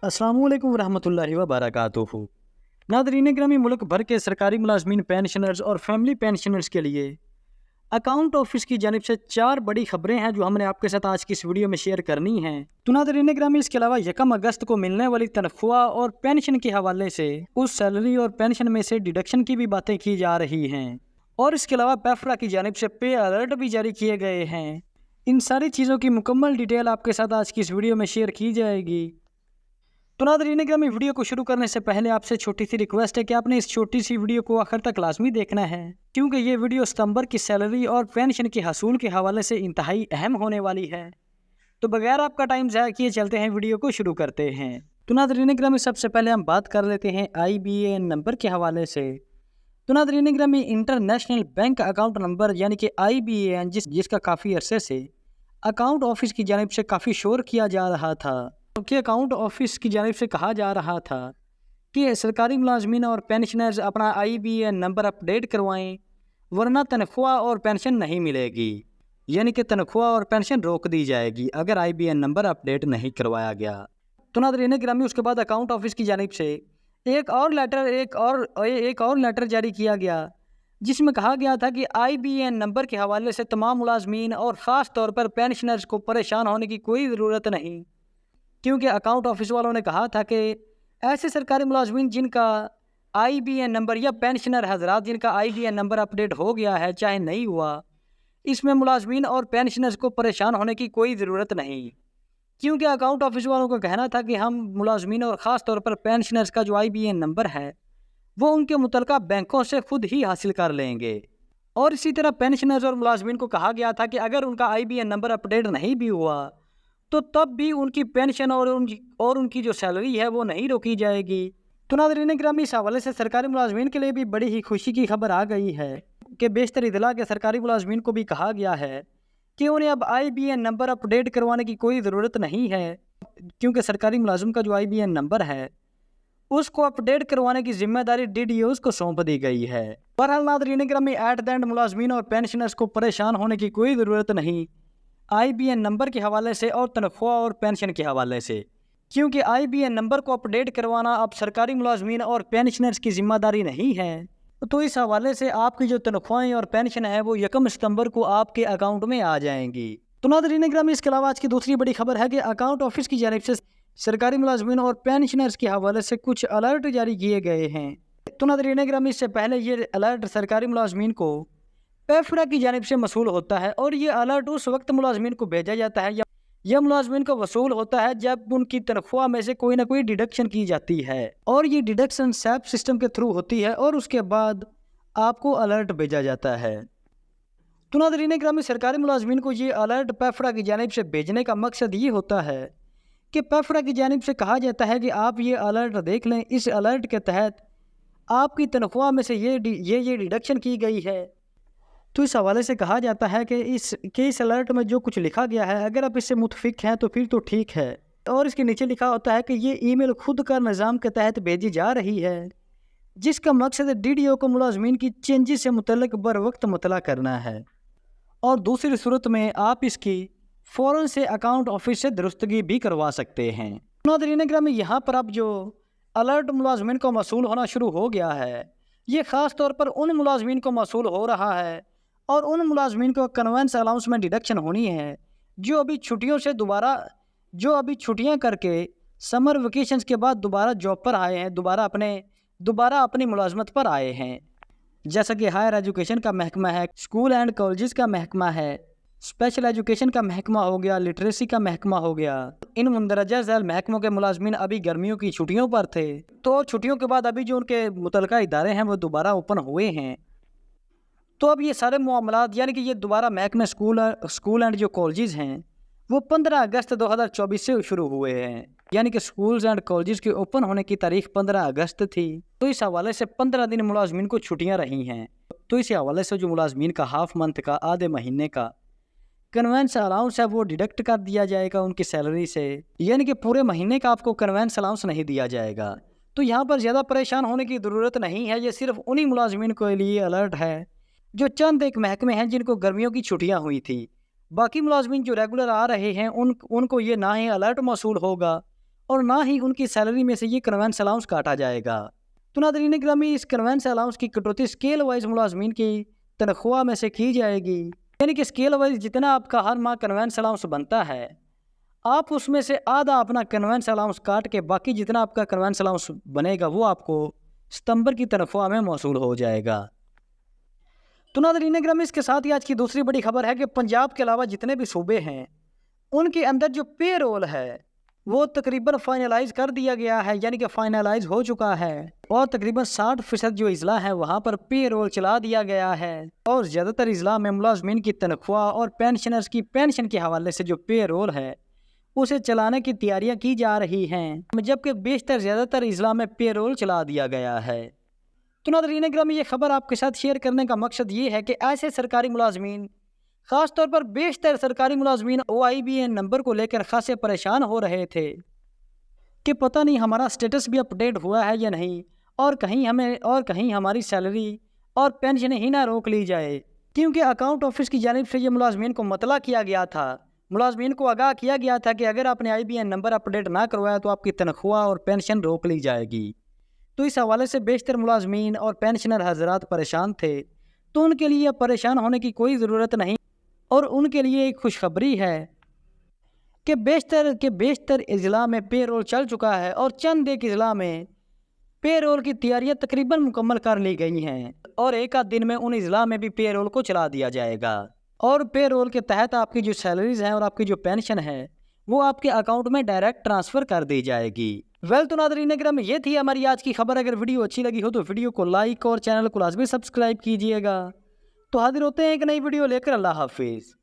अस्सलामु अलैकुम रहमतुल्लाहि व बरकातुहू। नादरीन ग्रामी, मुल्क भर के सरकारी मुलाजमीन, पेंशनर्स और फैमिली पेंशनर्स के लिए अकाउंट ऑफिस की जानिब से 4 बड़ी खबरें हैं जो हमने आपके साथ आज की इस वीडियो में शेयर करनी हैं। तो नादरीन ग्रामी, इसके अलावा 1 अगस्त को मिलने वाली तनख्वाह और पेंशन के हवाले से उस सैलरी और पेंशन में से डिडक्शन की भी बातें की जा रही हैं, और इसके अलावा पेफरा की जानिब से पे अलर्ट भी जारी किए गए हैं। इन सारी चीज़ों की मुकम्मल डिटेल आपके साथ आज की इस वीडियो में शेयर की जाएगी। तो नादरीन ग्रामी, वीडियो को शुरू करने से पहले आपसे छोटी सी रिक्वेस्ट है कि आपने इस छोटी सी वीडियो को आखिर तक लाजमी देखना है, क्योंकि ये वीडियो सितंबर की सैलरी और पेंशन के हसूल के हवाले से इंतहाई अहम होने वाली है। तो बगैर आपका टाइम ज़ाया किए चलते हैं, वीडियो को शुरू करते हैं। तो नादरीन ग्रामी, सबसे पहले हम बात कर लेते हैं IBAN नंबर के हवाले से। तो नादरीन ग्रामी, इंटरनेशनल बैंक अकाउंट नंबर यानी कि IBAN जिसका काफ़ी अरसे से अकाउंट ऑफिस की जानिब से काफ़ी शोर किया जा रहा था, कि अकाउंट ऑफिस की जानिब से कहा जा रहा था कि सरकारी मुलाजमीन और पेंशनर्स अपना IBAN नंबर अपडेट करवाएं, वरना तनख्वाह और पेंशन नहीं मिलेगी। यानी कि तनख्वाह और पेंशन रोक दी जाएगी अगर IBAN नंबर अपडेट नहीं करवाया गया। तो नादरीन ग्रामी, उसके बाद अकाउंट ऑफिस की जानिब से एक और लेटर जारी किया गया, जिसमें कहा गया था कि IBAN नंबर के हवाले से तमाम मुलाजमीन और ख़ास तौर पर पेंशनर्स को परेशान होने की कोई ज़रूरत नहीं, क्योंकि अकाउंट ऑफिस वालों ने कहा था कि ऐसे सरकारी मुलाजमीन जिनका IBAN नंबर या पेंशनर हजरात जिनका IBAN नंबर अपडेट हो गया है चाहे नहीं हुआ, इसमें मुलाजमीन और पेंशनर्स को परेशान होने की कोई ज़रूरत नहीं, क्योंकि अकाउंट ऑफिस वालों का कहना था कि हम मुलाजमीन और ख़ास तौर पर पेंशनर्स का जो IBAN नंबर है वो उनके मुतलका बैंकों से खुद ही हासिल कर लेंगे। और इसी तरह पेंशनर्स और मुलाजमीन को कहा गया था कि अगर उनका IBAN नंबर अपडेट नहीं भी हुआ तो तब भी उनकी पेंशन और उनकी जो सैलरी है वो नहीं रोकी जाएगी। तो नादरीन ग्रामी, इस हवाले से सरकारी मुलाजमीन के लिए भी बड़ी ही खुशी की खबर आ गई है कि बेशतर इतला के सरकारी मुलाजमीन को भी कहा गया है कि उन्हें अब IBAN नंबर अपडेट करवाने की कोई ज़रूरत नहीं है, क्योंकि सरकारी मुलाजिम का जो IBAN नंबर है उसको अपडेट करवाने की जिम्मेदारी DDOs को सौंप दी गई है। बहरहाल नादरीन ग्रामी, एट द एंड मुलाजमीन और पेंशनर्स को परेशान होने की कोई ज़रूरत नहीं IBAN नंबर के हवाले से और तनख्वाह और पेंशन के हवाले से, क्योंकि IBAN नंबर को अपडेट करवाना अब सरकारी मुलाजमीन और पेंशनर्स की जिम्मेदारी नहीं है। तो इस हवाले से आपकी जो तनख्वाहें और पेंशन है वो 1 सितंबर को आपके अकाउंट में आ जाएंगी। तो नादरीन ग्रामी, इसके अलावा आज की दूसरी बड़ी खबर है कि अकाउंट ऑफिस की जानिब से सरकारी मुलाजमीन और पेंशनर्स के हवाले से कुछ अलर्ट जारी किए गए हैं। तो नादरीन ग्रामी, इससे पहले ये अलर्ट सरकारी मुलाजमीन को पेफरा की जानिब से मसूल होता है, और ये अलर्ट उस वक्त मुलाजमीन को भेजा जाता है या मुलाजमीन को वसूल होता है जब उनकी तनख्वाह में से कोई ना कोई डिडक्शन की जाती है, और ये डिडक्शन SAP सिस्टम के थ्रू होती है और उसके बाद आपको अलर्ट भेजा जाता है। तो नादरीन ग्रामी, सरकारी मुलाजमीन को ये अलर्ट पेफरा की जानिब से भेजने का मकसद ये होता है कि पेफरा की जानिब से कहा जाता है कि आप ये अलर्ट देख लें, इस अलर्ट के तहत आपकी तनख्वाह में से ये डिडक्शन की गई है। तो इस हवाले से कहा जाता है कि इस अलर्ट में जो कुछ लिखा गया है अगर आप इससे मुतफिक हैं तो फिर तो ठीक है, और इसके नीचे लिखा होता है कि ये ईमेल खुद का निज़ाम के तहत भेजी जा रही है, जिसका मकसद DDO को मुलाजमीन की चेंजेस से मुतल्लिक बर वक्त मुतला करना है, और दूसरी सूरत में आप इसकी फ़ौरन से अकाउंट ऑफिस से दुरुस्तगी भी करवा सकते हैं। नादरीन ग्रामी, यहाँ पर अब जो अलर्ट मुलाजमीन को मसूल होना शुरू हो गया है, ये ख़ास तौर पर उन मुलाजमीन को मसूल हो रहा है और उन मुलाजमीन को कन्वेंस अलाउंस में डिडक्शन होनी है जो अभी छुट्टियां करके समर वेकेशंस के बाद दोबारा जॉब पर आए हैं, दोबारा अपनी मुलाजमत पर आए हैं, जैसा कि हायर एजुकेशन का महकमा है, स्कूल एंड कॉलेजेस का महकमा है, स्पेशल एजुकेशन का महकमा हो गया, लिटरेसी का महकमा हो गया। इन मुंदरजा झैल महकमों के मुलाजमीन अभी गर्मियों की छुट्टियों पर थे, तो छुट्टियों के बाद अभी जो उनके मुतलका इदारे हैं वो दोबारा ओपन हुए हैं। तो अब ये सारे मामलात यानी कि ये दोबारा महकमे स्कूल एंड जो कॉलेजेस हैं वो 15 अगस्त 2024 से शुरू हुए हैं, यानी कि स्कूल्स एंड कॉलेजेस के ओपन होने की तारीख 15 अगस्त थी। तो इस हवाले से 15 दिन मुलाजमीन को छुट्टियां रही हैं। तो इस हवाले से जो मुलाजमीन का हाफ मंथ का, आधे महीने का कन्वेंस अलाउंस है वो डिडक्ट कर दिया जाएगा उनकी सैलरी से, यानी कि पूरे महीने का आपको कन्वेंस अलाउंस नहीं दिया जाएगा। तो यहाँ पर ज़्यादा परेशान होने की ज़रूरत नहीं है, ये सिर्फ उन्हीं मुलाजमीन के लिए अलर्ट है जो चंद एक महकमे हैं जिनको गर्मियों की छुट्टियां हुई थी। बाकी मुलाजमीन जो रेगुलर आ रहे हैं उनको ये ना ही अलर्ट मौसूल होगा اور نہ ہی ان کی سیلری میں سے یہ کنوینس الاؤنس کاٹا جائے گا۔ تو ناظرین گرامی، اس کنوینس الاؤنس کی کٹوتی اسکیل وائز ملازمین کی تنخواہ میں سے کی جائے گی، یعنی کہ اسکیل وائز جتنا آپ کا ہر ماہ کنوینس الاؤنس بنتا ہے، آپ اس میں سے آدھا اپنا کنوینس الاؤنس کاٹ کے باقی جتنا آپ کا کنوینس الاؤنس بنے گا وہ آپ کو ستمبر کی تنخواہ میں موصول ہو جائے گا۔ تو ناظرین گرامی، اس کے ساتھ ہی آج کی دوسری بڑی خبر ہے کہ پنجاب کے علاوہ جتنے بھی صوبے ہیں ان کے اندر جو پے رول ہے وہ تقریباً فائنلائز کر دیا گیا ہے، یعنی کہ فائنلائز ہو چکا ہے، اور تقریباً 60% جو اضلاع ہے وہاں پر پے رول چلا دیا گیا ہے، اور زیادہ تر اضلاع میں ملازمین کی تنخواہ اور پینشنرز کی پینشن کے حوالے سے جو پے رول ہے اسے چلانے کی تیاریاں کی جا رہی ہیں، جبکہ بیشتر زیادہ تر اضلاع میں پے رول چلا دیا گیا ہے۔ تو ناظرین گرامی، یہ خبر آپ کے ساتھ شیئر کرنے کا مقصد یہ ہے کہ ایسے سرکاری ملازمین، خاص طور پر بیشتر سرکاری ملازمین OIBN نمبر کو لے کر خاصے پریشان ہو رہے تھے کہ پتہ نہیں ہمارا سٹیٹس بھی اپ ڈیٹ ہوا ہے یا نہیں، اور کہیں ہماری سیلری اور پینشن ہی نہ روک لی جائے، کیونکہ اکاؤنٹ آفس کی جانب سے یہ ملازمین کو مطلع کیا گیا تھا، ملازمین کو آگاہ کیا گیا تھا کہ اگر آپ نے IBN نمبر اپ ڈیٹ نہ کروایا تو آپ کی تنخواہ اور پینشن روک لی جائے گی۔ تو اس حوالے سے بیشتر ملازمین اور پینشنر حضرات پریشان تھے، تو ان کے لیے پریشان ہونے کی کوئی ضرورت نہیں، اور ان کے لیے ایک خوشخبری ہے کہ بیشتر اضلاع میں پے رول چل چکا ہے، اور چند ایک اضلاع میں پے رول کی تیاریاں تقریباً مکمل کر لی گئی ہیں، اور ایک آدھ دن میں ان اضلاع میں بھی پے رول کو چلا دیا جائے گا، اور پے رول کے تحت آپ کی جو سیلریز ہیں اور آپ کی جو پینشن ہے وہ آپ کے اکاؤنٹ میں ڈائریکٹ ٹرانسفر کر دی جائے گی۔ تو ناظرین گرامی، یہ تھی ہماری آج کی خبر۔ اگر ویڈیو اچھی لگی ہو تو ویڈیو کو لائک اور چینل کو لازمی سبسکرائب کیجیے گا۔ تو حاضر ہوتے ہیں ایک نئی ویڈیو لے کر۔ اللہ حافظ۔